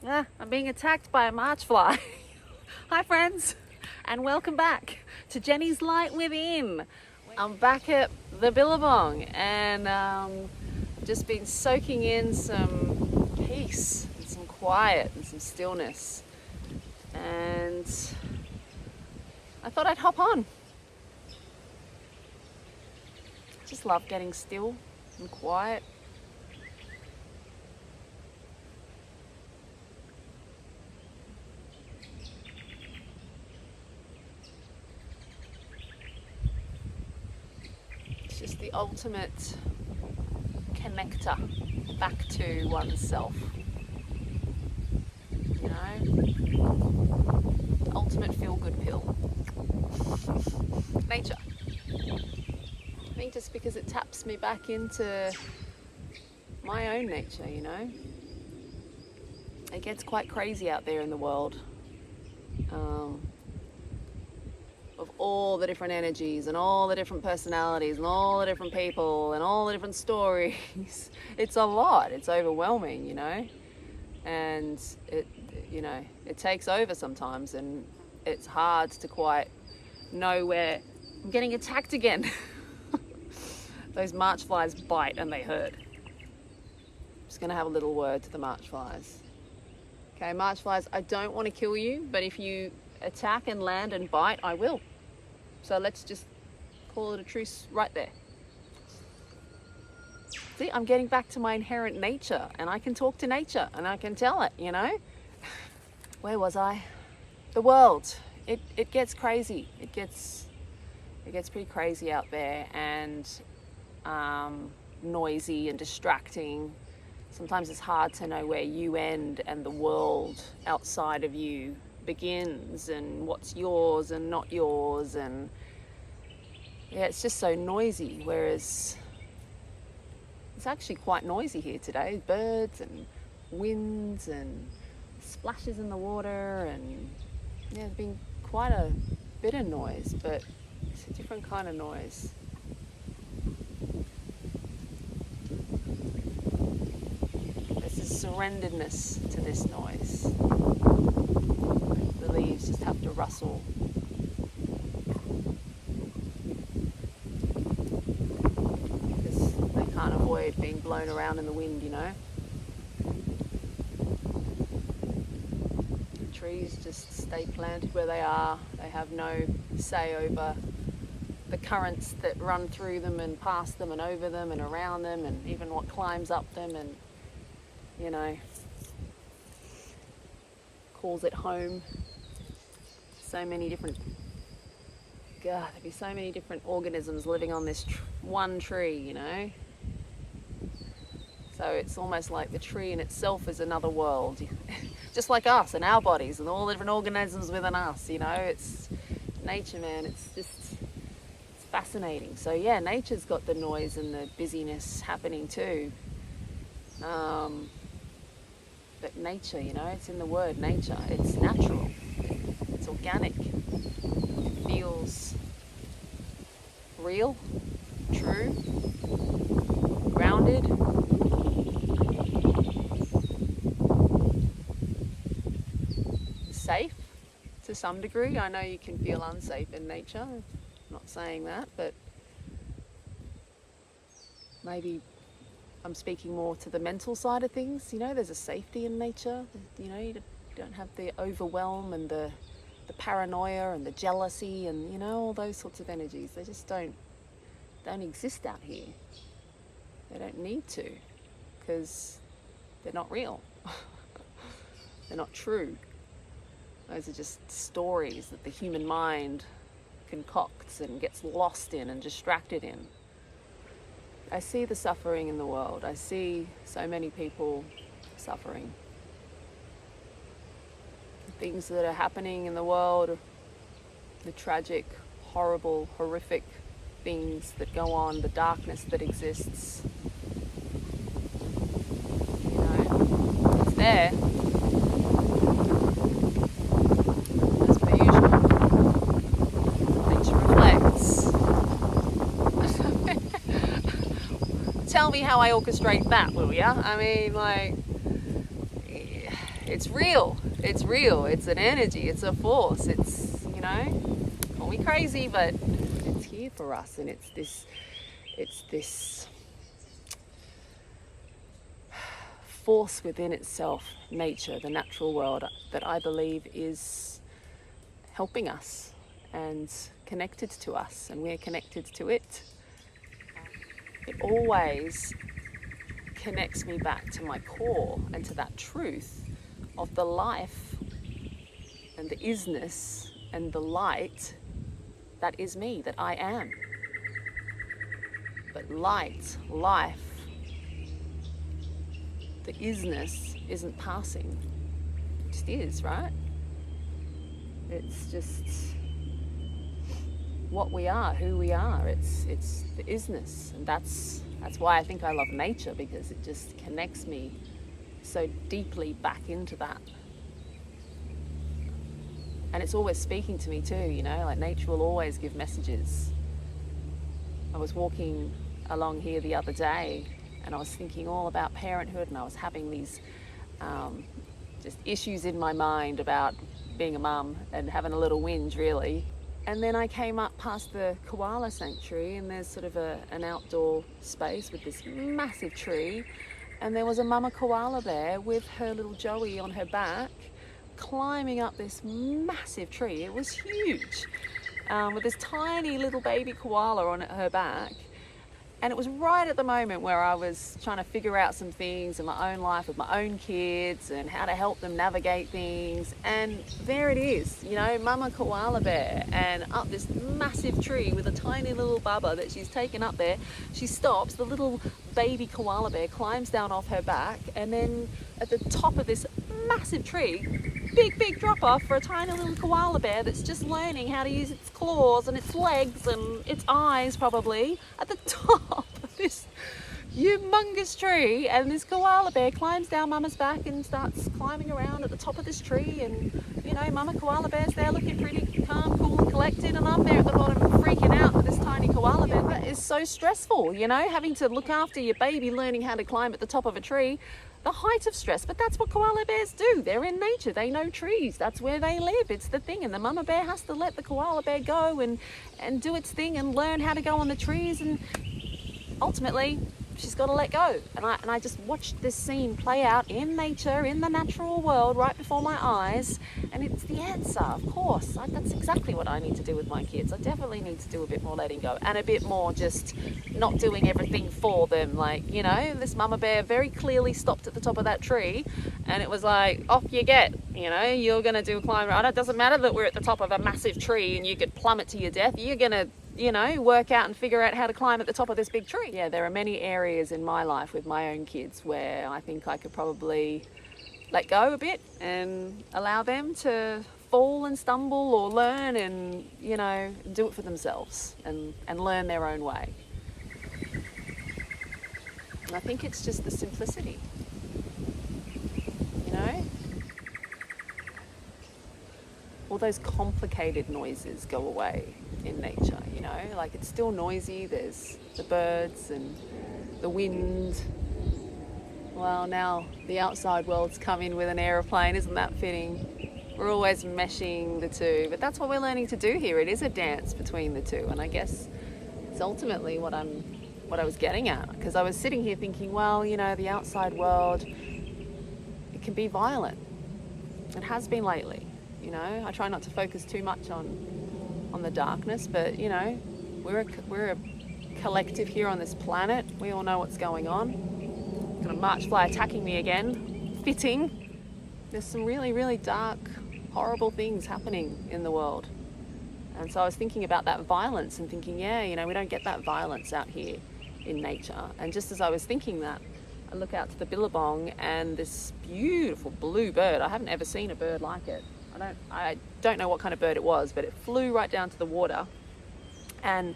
I'm being attacked by a march fly. Hi friends, and welcome back to Jenny's Light Within. I'm back at the Billabong and just been soaking in some peace and some quiet and some stillness. And I thought I'd hop on. Just love getting still and quiet. It's just the ultimate connector back to oneself. You know? The ultimate feel-good pill. Nature. I think just because it taps me back into my own nature, you know? It gets quite crazy out there in the world. Of all the different energies and all the different personalities and all the different people and all the different stories. It's a lot. It's overwhelming, you know? And it takes over sometimes, and it's hard to quite know where I'm getting attacked again. Those march flies bite and they hurt. I'm just going to have a little word to the march flies. Okay, march flies, I don't want to kill you, but if you attack and land and bite, I will. So let's just call it a truce right there. See, I'm getting back to my inherent nature, and I can talk to nature and I can tell it, you know? Where was I? The world. It gets crazy. It gets pretty crazy out there, and noisy and distracting. Sometimes it's hard to know where you end and the world outside of you begins, and what's yours and not yours, and yeah, it's just so noisy. Whereas it's actually quite noisy here today. Birds and winds and splashes in the water, and yeah, there's been quite a bit of noise, but it's a different kind of noise. There's a surrenderedness to this noise. The leaves just have to rustle. Because they can't avoid being blown around in the wind, you know. The trees just stay planted where they are. They have no say over the currents that run through them and past them and over them and around them, and even what climbs up them, and you know, calls it home. So many different, God, there'd be so many different organisms living on this one tree, you know. So it's almost like the tree in itself is another world, just like us and our bodies and all the different organisms within us, you know. It's nature, man. It's fascinating. So yeah, nature's got the noise and the busyness happening too. But nature, you know, it's in the word nature. It's natural. It's organic. It feels real, true, grounded. Safe to some degree. I know you can feel unsafe in nature. I'm not saying that, but maybe I'm speaking more to the mental side of things. You know, there's a safety in nature. You know, you don't have the overwhelm and the paranoia and the jealousy and, you know, all those sorts of energies. They just don't exist out here. They don't need to, because they're not real. They're not true. Those are just stories that the human mind concocts and gets lost in and distracted in. I see the suffering in the world. I see so many people suffering. The things that are happening in the world, the tragic, horrible, horrific things that go on, the darkness that exists. You know, it's there. As per usual. Nature reflects. Tell me how I orchestrate that, will ya? I mean, like, it's real. It's real. It's an energy. It's a force. It's, call me crazy, but it's here for us. And it's this force within itself, nature, the natural world, that I believe is helping us and connected to us, and we're connected to it. It always connects me back to my core and to that truth of the life and the isness and the light that is me, that I am. But light, life, the isness isn't passing. It just is, right? It's just what we are, who we are. It's the isness. And that's why I think I love nature, because it just connects me so deeply back into that. And it's always speaking to me too, like nature will always give messages. I was walking along here the other day and I was thinking all about parenthood, and I was having these just issues in my mind about being a mum and having a little whinge, really. And then I came up past the koala sanctuary, and there's sort of an outdoor space with this massive tree, and there was a mama koala there with her little Joey on her back, climbing up this massive tree. It was huge, with this tiny little baby koala on her back. And it was right at the moment where I was trying to figure out some things in my own life with my own kids and how to help them navigate things. And there it is, mama koala bear, and up this massive tree with a tiny little bubba that she's taken up there. She stops, the little baby koala bear climbs down off her back, and then at the top of this massive tree, big drop off for a tiny little koala bear that's just learning how to use its claws and its legs and its eyes, probably, at the top of this humongous tree. And this koala bear climbs down mama's back and starts climbing around at the top of this tree, and mama koala bear's there looking pretty calm, cool and collected, and I'm there at the bottom freaking out with this tiny koala bear. That is so stressful, having to look after your baby learning how to climb at the top of a tree. The height of stress, but that's what koala bears do. They're in nature, they know trees, that's where they live, it's the thing. And the mama bear has to let the koala bear go and do its thing and learn how to go on the trees, and ultimately she's got to let go. And I just watched this scene play out in nature, in the natural world, right before my eyes, and it's the answer, of course. That's exactly what I need to do with my kids. I definitely need to do a bit more letting go, and a bit more just not doing everything for them. Like, this mama bear very clearly stopped at the top of that tree, and it was like, off you get, you're going to do a climb. It doesn't matter that we're at the top of a massive tree and you could plummet to your death. You're going to work out and figure out how to climb at the top of this big tree. Yeah, there are many areas in my life with my own kids where I think I could probably let go a bit and allow them to fall and stumble or learn and, do it for themselves and learn their own way. And I think it's just the simplicity, all those complicated noises go away in nature, like it's still noisy. There's the birds and the wind. Well, now the outside world's come in with an aeroplane, isn't that fitting? We're always meshing the two, but that's what we're learning to do here. It is a dance between the two, and I guess it's ultimately what I was getting at, because I was sitting here thinking, well, the outside world, it can be violent. It has been lately. I try not to focus too much on the darkness, but we're a collective here on this planet. We all know what's going on. Got a march fly attacking me again. Fitting. There's some really, really dark, horrible things happening in the world. And so I was thinking about that violence and thinking, we don't get that violence out here in nature. And just as I was thinking that, I look out to the Billabong and this beautiful blue bird. I haven't ever seen a bird like it. I don't know what kind of bird it was, but it flew right down to the water and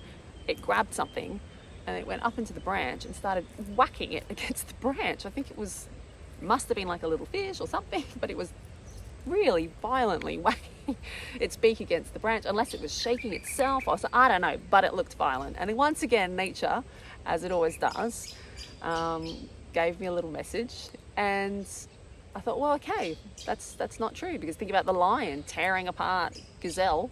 it grabbed something and it went up into the branch and started whacking it against the branch. I think must have been like a little fish or something, but it was really violently whacking its beak against the branch, unless it was shaking itself or so, I don't know, but it looked violent. And once again, nature, as it always does, gave me a little message. And I thought, well, okay, that's not true, because think about the lion tearing apart gazelle,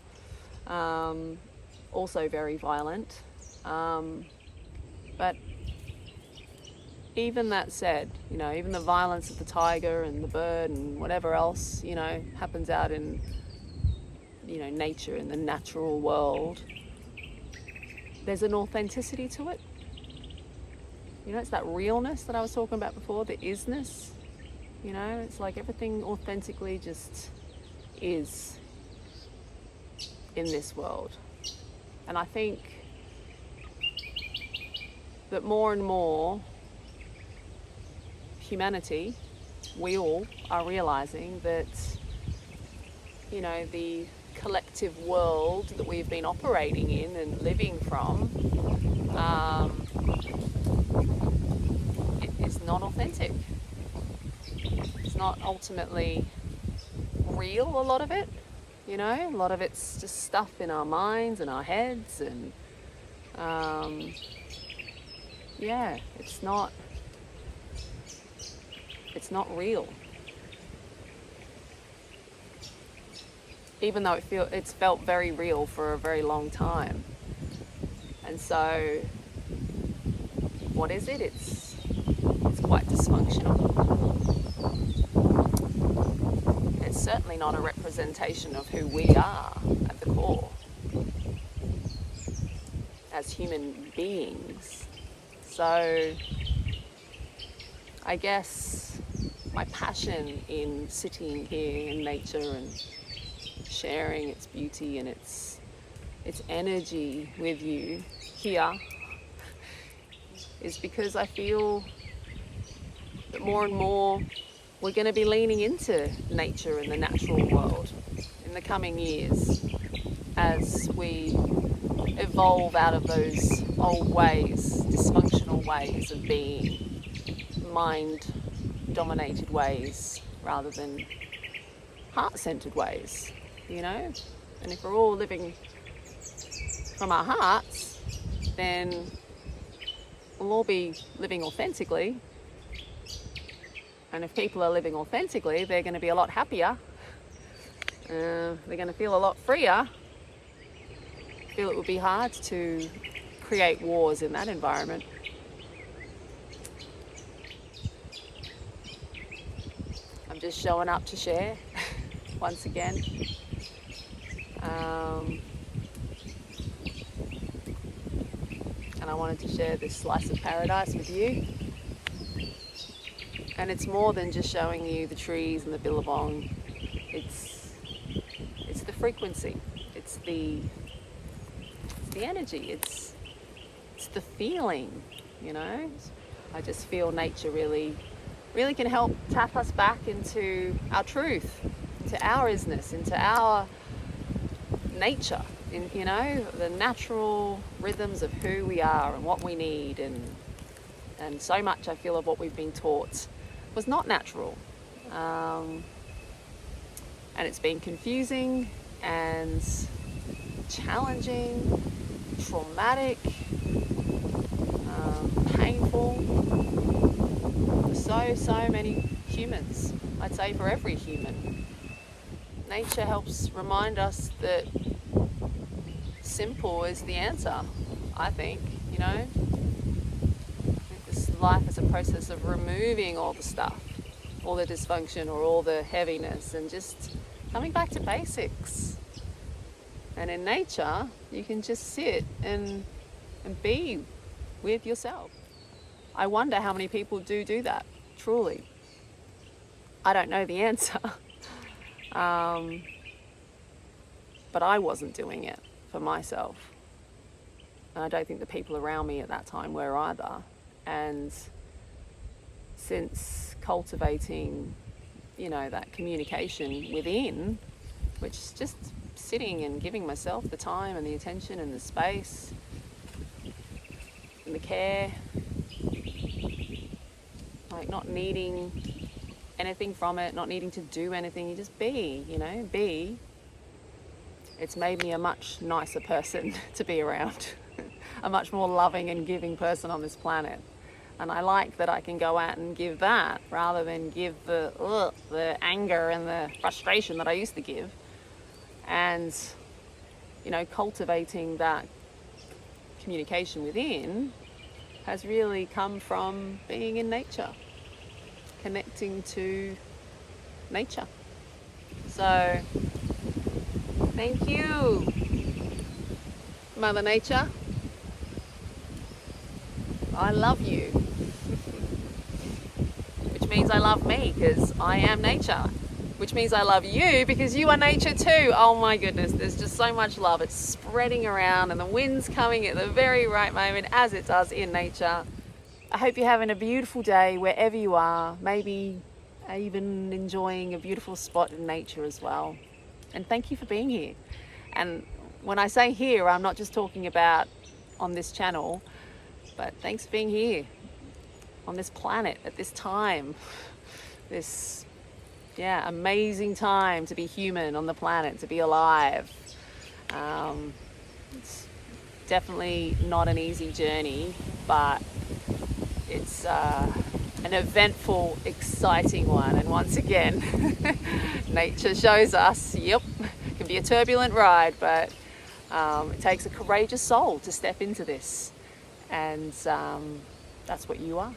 also very violent. But even that said, even the violence of the tiger and the bird and whatever else, happens out in, nature, in the natural world, there's an authenticity to it. It's that realness that I was talking about before, the isness. It's like everything authentically just is in this world. And I think that more and more humanity, we all are realizing that, the collective world that we've been operating in and living from, it is not authentic. It's not ultimately real, a lot of it. A lot of it's just stuff in our minds and our heads, and it's not real. Even though it's felt very real for a very long time. And so, what is it? It's quite dysfunctional. It's certainly not a representation of who we are at the core as human beings. So I guess my passion in sitting here in nature and sharing its beauty and its energy with you here is because I feel that more and more we're going to be leaning into nature and the natural world in the coming years as we evolve out of those old ways, dysfunctional ways of being, mind-dominated ways rather than heart-centered ways, And if we're all living from our hearts, then we'll all be living authentically. And if people are living authentically, they're going to be a lot happier. They're going to feel a lot freer. I feel it would be hard to create wars in that environment. I'm just showing up to share once again. And I wanted to share this slice of paradise with you. And it's more than just showing you the trees and the Billabong. It's the frequency. It's the energy. It's the feeling, I just feel nature really can help tap us back into our truth, into our isness, into our nature, in the natural rhythms of who we are and what we need, and so much I feel of what we've been taught was not natural, and it's been confusing and challenging, traumatic, painful for so many humans. I'd say for every human. Nature helps remind us that simple is the answer, I think, This life is a process of removing all the stuff, all the dysfunction or all the heaviness, and just coming back to basics. And in nature, you can just sit and be with yourself. I wonder how many people do that, truly. I don't know the answer. But I wasn't doing it for myself. And I don't think the people around me at that time were either. And since cultivating, that communication within, which is just sitting and giving myself the time and the attention and the space and the care, like not needing anything from it, not needing to do anything, you just be, be. It's made me a much nicer person to be around, a much more loving and giving person on this planet. And I like that I can go out and give that rather than give the anger and the frustration that I used to give. And, you know, cultivating that communication within has really come from being in nature, connecting to nature. So, thank you, Mother Nature. I love you. Which means I love me because I am nature. Which means I love you because you are nature too. Oh my goodness, there's just so much love. It's spreading around and the wind's coming at the very right moment, as it does in nature. I hope you're having a beautiful day wherever you are, maybe even enjoying a beautiful spot in nature as well. And thank you for being here. And when I say here, I'm not just talking about on this channel, but thanks for being here on this planet at this time, this amazing time to be human on the planet, to be alive. It's definitely not an easy journey, but it's an eventful, exciting one. And once again, nature shows us, yep, it can be a turbulent ride, but it takes a courageous soul to step into this. And that's what you are.